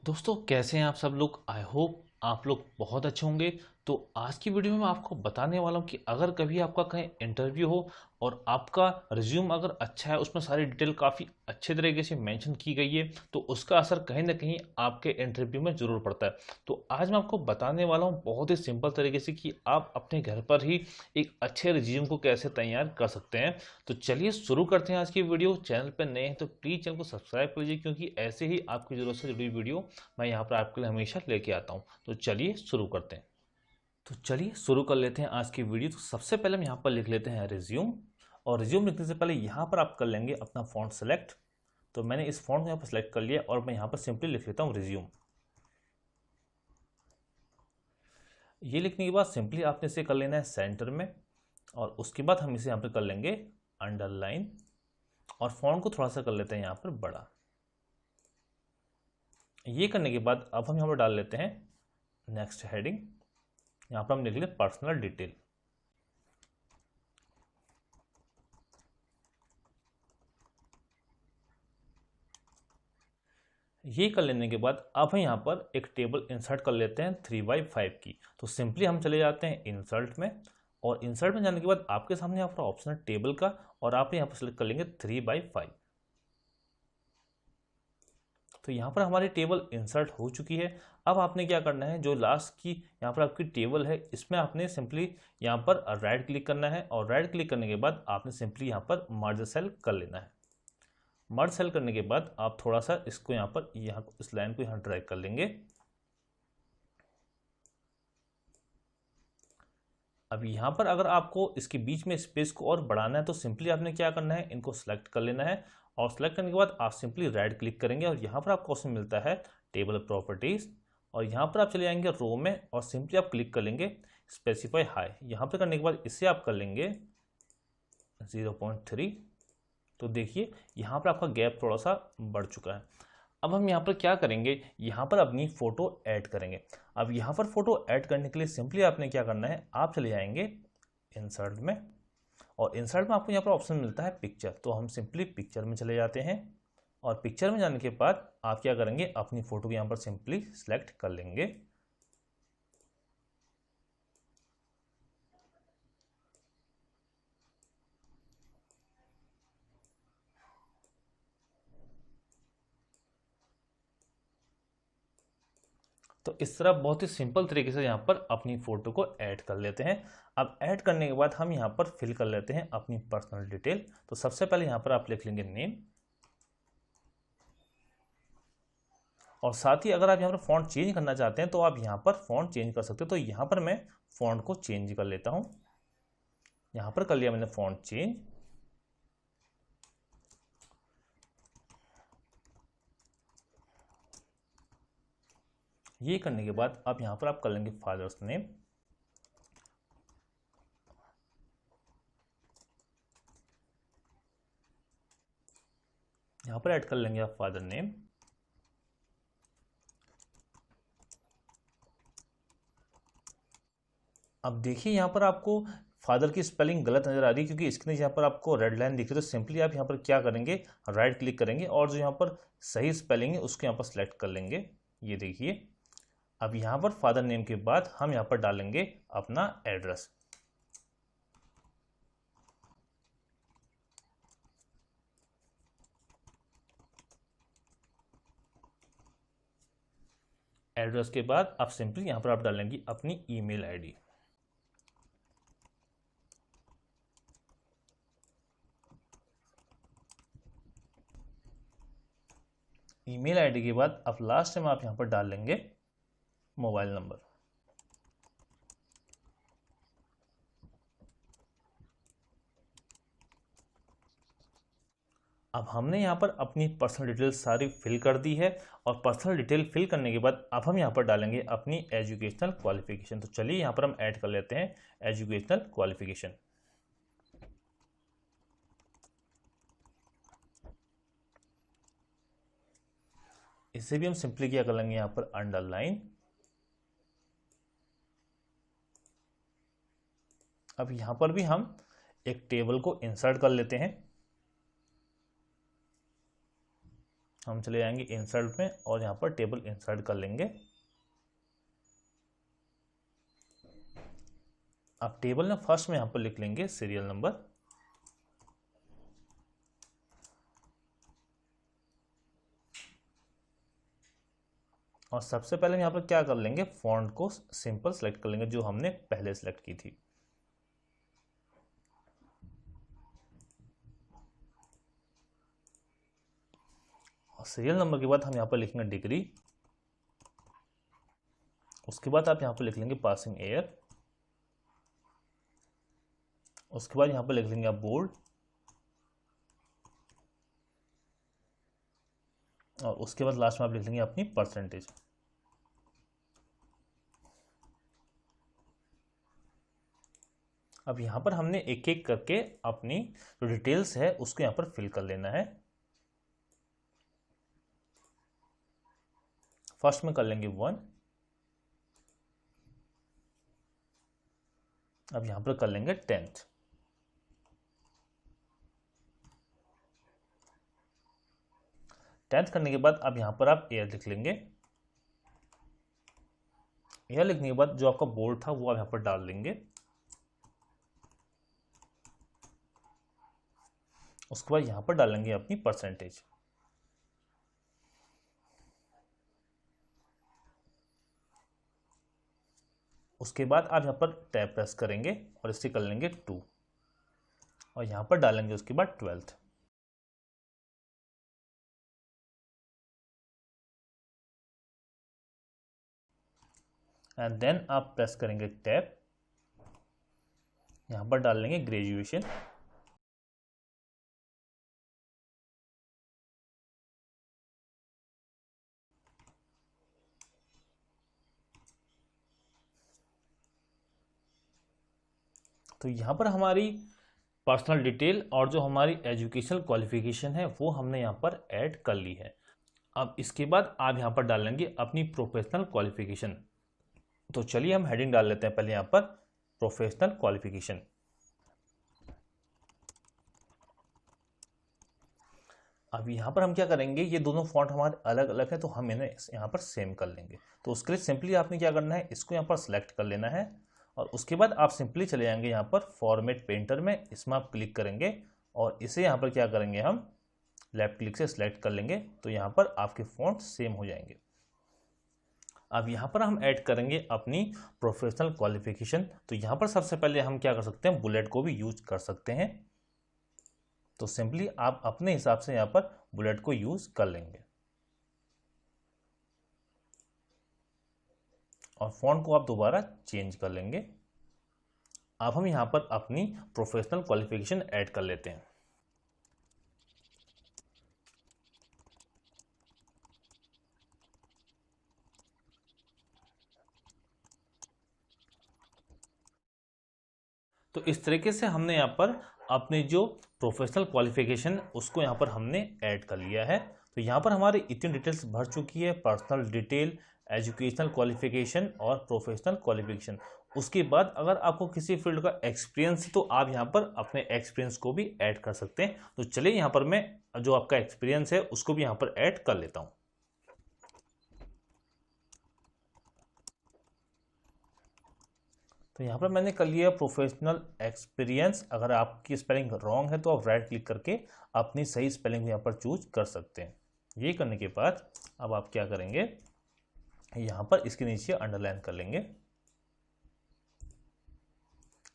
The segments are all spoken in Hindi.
दोस्तों कैसे हैं आप सब लोग। आई होप आप लोग बहुत अच्छे होंगे। तो आज की वीडियो में मैं आपको बताने वाला हूं कि अगर कभी आपका कहीं इंटरव्यू हो और आपका रिज्यूम अगर अच्छा है, उसमें सारी डिटेल काफ़ी अच्छे तरीके से मेंशन की गई है, तो उसका असर कहीं ना कहीं आपके इंटरव्यू में ज़रूर पड़ता है। तो आज मैं आपको बताने वाला हूं बहुत ही सिंपल तरीके से कि आप अपने घर पर ही एक अच्छे रिज्यूम को कैसे तैयार कर सकते हैं। तो चलिए शुरू करते हैं आज की वीडियो। चैनल पर नए हैं तो प्लीज़ चैनल को सब्सक्राइब कर लीजिए, क्योंकि ऐसे ही आपकी ज़रूरत से जुड़ी वीडियो मैं यहाँ पर आपके लिए हमेशा लेके आता हूँ। तो चलिए शुरू करते हैं। तो चलिए शुरू कर लेते हैं आज की वीडियो। तो सबसे पहले हम यहाँ पर लिख लेते हैं रिज्यूम। और रिज्यूम लिखने से पहले यहाँ पर आप कर लेंगे अपना फॉन्ट सेलेक्ट। तो मैंने इस फॉन्ट को यहाँ पर सेलेक्ट कर लिया और मैं यहाँ पर सिंपली लिख लेता हूँ रिज्यूम। ये लिखने के बाद सिंपली आपने इसे कर लेना है सेंटर में, और उसके बाद हम इसे यहाँ पर कर लेंगे अंडरलाइन, और फॉन्ट को थोड़ा सा कर लेते हैं यहाँ पर बड़ा। ये करने के बाद अब हम यहाँ पर डाल लेते हैं नेक्स्ट हेडिंग। यहाँ पर हम लिख लेते पर्सनल डिटेल। ये कर लेने के बाद अब हम यहाँ पर एक टेबल इंसर्ट कर लेते हैं 3x5 की। तो सिंपली हम चले जाते हैं इंसर्ट में, और इंसर्ट में जाने के बाद आपके सामने यहाँ पर ऑप्शन है टेबल का, और आप यहाँ पर सेलेक्ट कर लेंगे 3x5। तो यहाँ पर हमारी टेबल इंसर्ट हो चुकी है। अब आपने क्या करना है, जो लास्ट की यहाँ पर आपकी टेबल है, इसमें आपने सिंपली यहाँ पर राइट क्लिक करना है, और राइट क्लिक करने के बाद आपने सिंपली यहाँ पर मर्ज सेल कर लेना है। मर्ज सेल करने के बाद आप थोड़ा सा इसको यहाँ इस लाइन को यहाँ ड्रैग कर लेंगे। अब यहाँ पर अगर आपको इसके बीच में स्पेस को और बढ़ाना है, तो सिंपली आपने क्या करना है, इनको सेलेक्ट कर लेना है, और सेलेक्ट करने के बाद आप सिंपली राइट क्लिक करेंगे, और यहाँ पर आपको ऑप्शन मिलता है टेबल प्रॉपर्टीज, और यहाँ पर आप चले जाएंगे रो में, और सिंपली आप क्लिक कर लेंगे स्पेसिफाई हाई। यहाँ पर करने के बाद इसे आप कर लेंगे 0.3। तो देखिए यहाँ पर आपका गैप थोड़ा सा बढ़ चुका है। अब हम यहाँ पर क्या करेंगे, यहाँ पर अपनी फ़ोटो ऐड करेंगे। अब यहाँ पर फ़ोटो ऐड करने के लिए सिंपली आपने क्या करना है, आप चले जाएंगे इंसर्ट में, और इंसर्ट में आपको यहाँ पर ऑप्शन मिलता है पिक्चर। तो हम सिंपली पिक्चर में चले जाते हैं, और पिक्चर में जाने के बाद आप क्या करेंगे, अपनी फ़ोटो को यहाँ पर सिंपली सेलेक्ट कर लेंगे। तो इस तरह बहुत ही सिंपल तरीके से यहाँ पर अपनी फ़ोटो को ऐड कर लेते हैं। अब ऐड करने के बाद हम यहाँ पर फिल कर लेते हैं अपनी पर्सनल डिटेल। तो सबसे पहले यहाँ पर आप लिख लेंगे नेम, और साथ ही अगर आप यहाँ पर फॉन्ट चेंज करना चाहते हैं तो आप यहाँ पर फॉन्ट चेंज कर सकते हो। तो यहाँ पर मैं फॉन्ट को चेंज कर लेता हूँ। यहाँ पर कर लिया मैंने फॉन्ट चेंज। ये करने के बाद अब यहाँ पर आप कर लेंगे फादर्स नेम, यहाँ पर ऐड कर लेंगे आप फादर नेम। अब देखिए यहाँ पर आपको फादर की स्पेलिंग गलत नज़र आ रही है, क्योंकि इसके नीचे यहाँ पर आपको रेड लाइन दिख रही है। तो सिंपली आप यहाँ पर क्या करेंगे, राइट क्लिक करेंगे, और जो यहाँ पर सही स्पेलिंग है उसको यहाँ पर सेलेक्ट कर लेंगे। ये देखिए, अब यहाँ पर फादर नेम के बाद हम यहाँ पर डालेंगे अपना एड्रेस। एड्रेस के बाद आप सिंपली यहाँ पर आप डालेंगे अपनी ईमेल आईडी। ईमेल आईडी के बाद अब लास्ट में आप यहाँ पर डाल लेंगे मोबाइल नंबर। अब हमने यहाँ पर अपनी पर्सनल डिटेल सारी फिल कर दी है, और पर्सनल डिटेल फिल करने के बाद अब हम यहाँ पर डालेंगे अपनी एजुकेशनल क्वालिफिकेशन। तो चलिए यहाँ पर हम ऐड कर लेते हैं एजुकेशनल क्वालिफिकेशन। इसे भी हम सिंपली क्या कर लेंगे, यहाँ पर अंडरलाइन। अब यहाँ पर भी हम एक टेबल को इंसर्ट कर लेते हैं। हम चले जाएंगे इंसर्ट में और यहाँ पर टेबल इंसर्ट कर लेंगे। अब टेबल में फर्स्ट में यहाँ पर लिख लेंगे सीरियल नंबर, और सबसे पहले यहाँ पर क्या कर लेंगे, फॉन्ट को सिंपल सेलेक्ट कर लेंगे जो हमने पहले सेलेक्ट की थी। और सीरियल नंबर के बाद हम यहाँ पर लिखेंगे डिग्री, उसके बाद आप यहाँ पर लिख लेंगे पासिंग ईयर, उसके बाद यहाँ पर लिख लेंगे आप बोर्ड, और उसके बाद लास्ट में आप लिख लेंगे अपनी परसेंटेज। अब यहाँ पर हमने एक एक करके अपनी जो डिटेल्स है उसको यहाँ पर फिल कर लेना है। फर्स्ट में कर लेंगे 1, अब यहाँ पर कर लेंगे 10th, करने के बाद अब यहाँ पर आप ईयर लिख लेंगे। ईयर लिखने के बाद जो आपका बोर्ड था वो आप यहाँ पर डाल देंगे। उसके बाद यहाँ पर डालेंगे अपनी परसेंटेज। उसके बाद आप यहाँ पर टैब प्रेस करेंगे और इसे कर लेंगे 2, और यहाँ पर डालेंगे उसके बाद 12th। एंड देन आप प्रेस करेंगे टैब, यहाँ पर डाल लेंगे ग्रेजुएशन, तो यहाँ पर हमारी पर्सनल डिटेल और जो हमारी एजुकेशनल क्वालिफिकेशन है वो हमने यहाँ पर ऐड कर ली है। अब इसके बाद आप यहाँ पर डालेंगे अपनी प्रोफेशनल क्वालिफिकेशन। तो चलिए हम हेडिंग डाल लेते हैं पहले यहाँ पर प्रोफेशनल क्वालिफिकेशन। अब यहाँ पर हम क्या करेंगे, ये दोनों फॉन्ट हमारे अलग अलग है तो हम इन्हें यहाँ पर सेम कर लेंगे। तो उसके लिए सिंपली आपने क्या करना है, इसको यहाँ पर सिलेक्ट कर लेना है और उसके बाद आप सिंपली चले जाएंगे यहाँ पर फॉर्मेट पेंटर में, इसमें आप क्लिक करेंगे और इसे यहाँ पर क्या करेंगे, हम लेफ्ट क्लिक से सिलेक्ट कर लेंगे तो यहाँ पर आपके फॉन्ट सेम हो जाएंगे। अब यहाँ पर हम ऐड करेंगे अपनी प्रोफेशनल क्वालिफिकेशन। तो यहाँ पर सबसे पहले हम क्या कर सकते हैं, बुलेट को भी यूज कर सकते हैं। तो सिंपली आप अपने हिसाब से यहाँ पर बुलेट को यूज कर लेंगे और फॉन्ट को आप दोबारा चेंज कर लेंगे। अब हम यहाँ पर अपनी प्रोफेशनल क्वालिफिकेशन ऐड कर लेते हैं। तो इस तरीके से हमने यहाँ पर अपने जो प्रोफेशनल क्वालिफिकेशन उसको यहाँ पर हमने ऐड कर लिया है। तो यहाँ पर हमारी इतनी डिटेल्स भर चुकी है, पर्सनल डिटेल, एजुकेशनल क्वालिफिकेशन और प्रोफेशनल क्वालिफिकेशन। उसके बाद अगर आपको किसी फील्ड का एक्सपीरियंस है तो आप यहाँ पर अपने एक्सपीरियंस को भी ऐड कर सकते हैं। तो चलिए यहाँ पर मैं जो आपका एक्सपीरियंस है उसको भी यहाँ पर ऐड कर लेता हूँ। तो यहाँ पर मैंने कर लिया प्रोफेशनल एक्सपीरियंस। अगर आपकी स्पेलिंग रॉन्ग है तो आप राइट क्लिक करके अपनी सही स्पेलिंग यहाँ पर चूज कर सकते हैं। ये करने के बाद अब आप क्या करेंगे, यहाँ पर इसके नीचे अंडरलाइन कर लेंगे।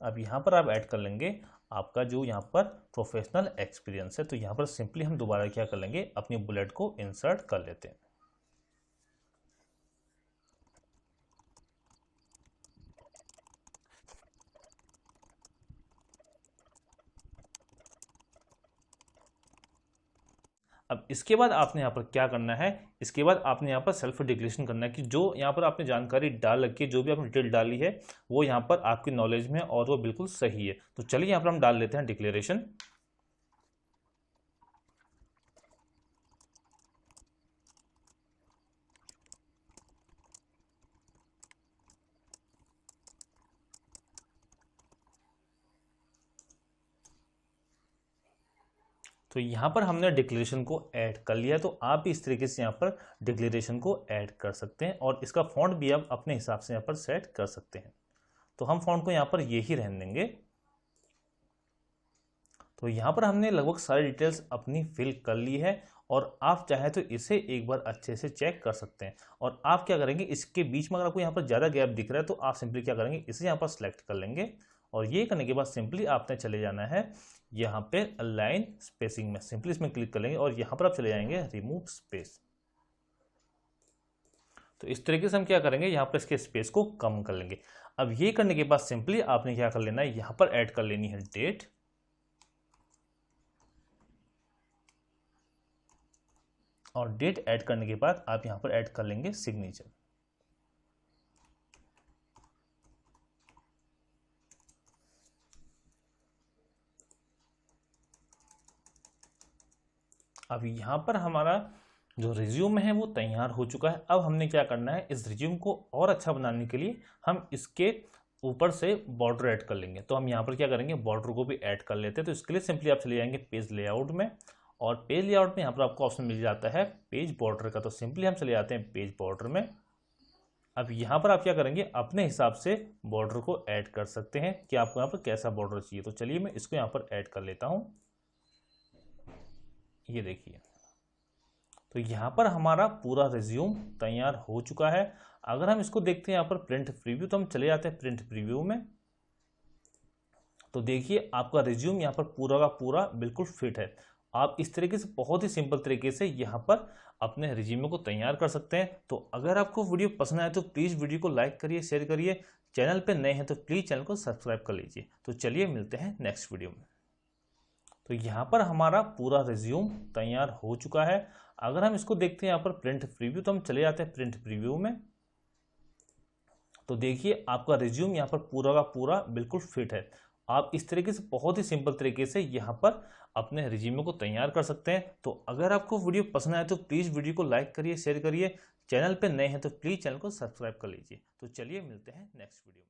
अब यहाँ पर आप ऐड कर लेंगे आपका जो यहाँ पर प्रोफेशनल एक्सपीरियंस है। तो यहाँ पर सिंपली हम दोबारा क्या कर लेंगे, अपनी बुलेट को इंसर्ट कर लेते हैं। अब इसके बाद आपने यहाँ पर क्या करना है, इसके बाद आपने यहाँ पर सेल्फ डिक्लेरेशन करना है कि जो यहाँ पर आपने जानकारी डाल रखी है, जो भी आपने डिटेल डाली है वो यहाँ पर आपकी नॉलेज में और वो बिल्कुल सही है। तो चलिए यहाँ पर हम डाल लेते हैं डिक्लेरेशन। तो यहाँ पर हमने डिक्लेरेशन को ऐड कर लिया, तो आप भी इस तरीके से यहाँ पर डिक्लेरेशन को ऐड कर सकते हैं और इसका फॉन्ट भी आप अपने हिसाब से यहाँ पर सेट कर सकते हैं। तो हम फॉन्ट को यहाँ पर यही रहने देंगे। तो यहाँ पर हमने लगभग सारी डिटेल्स अपनी फिल कर ली है और आप चाहे तो इसे एक बार अच्छे से चेक कर सकते हैं। और आप क्या करेंगे, इसके बीच में अगर आपको यहाँ पर ज़्यादा गैप दिख रहा है तो आप सिंपली क्या करेंगे, इसे यहाँ पर सिलेक्ट कर लेंगे और ये करने के बाद सिंपली आपने चले जाना है यहाँ पे अलाइन स्पेसिंग में, सिंपली इसमें क्लिक कर लेंगे और यहाँ पर आप चले जाएंगे रिमूव स्पेस। तो इस तरीके से हम क्या करेंगे, यहाँ पर इसके स्पेस को कम कर लेंगे। अब ये करने के बाद सिंपली आपने क्या कर लेना है, यहाँ पर ऐड कर लेनी है डेट और डेट ऐड करने के बाद आप यहाँ पर ऐड कर लेंगे सिग्नेचर। अब यहाँ पर हमारा जो रिज्यूम है वो तैयार हो चुका है। अब हमने क्या करना है, इस रिज्यूम को और अच्छा बनाने के लिए हम इसके ऊपर से बॉर्डर ऐड कर लेंगे। तो हम यहाँ पर क्या करेंगे, बॉर्डर को भी ऐड कर लेते हैं। तो इसके लिए सिंपली आप चले जाएंगे पेज लेआउट में और पेज लेआउट में यहाँ पर आपको ऑप्शन मिल जाता है पेज बॉर्डर का। तो सिंपली हम चले जाते हैं पेज बॉर्डर में। अब यहाँ पर आप क्या करेंगे, अपने हिसाब से बॉर्डर को ऐड कर सकते हैं कि आपको यहाँ पर कैसा बॉर्डर चाहिए। तो चलिए मैं इसको यहाँ पर ऐड कर लेता हूँ। ये देखिए, तो यहाँ पर हमारा पूरा रिज्यूम तैयार हो चुका है। अगर हम इसको देखते हैं यहाँ पर प्रिंट प्रीव्यू, तो हम चले जाते हैं प्रिंट प्रीव्यू में। तो देखिए आपका रिज्यूम यहाँ पर पूरा का पूरा बिल्कुल फिट है। आप इस तरीके से बहुत ही सिंपल तरीके से यहाँ पर अपने रिज्यूमे को तैयार कर सकते हैं। तो अगर आपको वीडियो पसंद आए तो प्लीज़ वीडियो को लाइक करिए, शेयर करिए। चैनल पर नए हैं तो प्लीज़ चैनल को सब्सक्राइब कर लीजिए। तो चलिए मिलते हैं नेक्स्ट वीडियो में। तो यहाँ पर हमारा पूरा रिज्यूम तैयार हो चुका है। अगर हम इसको देखते हैं यहाँ पर प्रिंट प्रीव्यू, तो हम चले जाते हैं प्रिंट प्रीव्यू में। तो देखिए आपका रिज्यूम यहाँ पर पूरा का पूरा बिल्कुल फिट है। आप इस तरीके से बहुत ही सिंपल तरीके से यहाँ पर अपने रिज्यूमे को तैयार कर सकते हैं। तो अगर आपको वीडियो पसंद आए तो प्लीज़ वीडियो को लाइक करिए, शेयर करिए। चैनल पर नए हैं तो प्लीज़ चैनल को सब्सक्राइब कर लीजिए। तो चलिए मिलते हैं नेक्स्ट वीडियो में।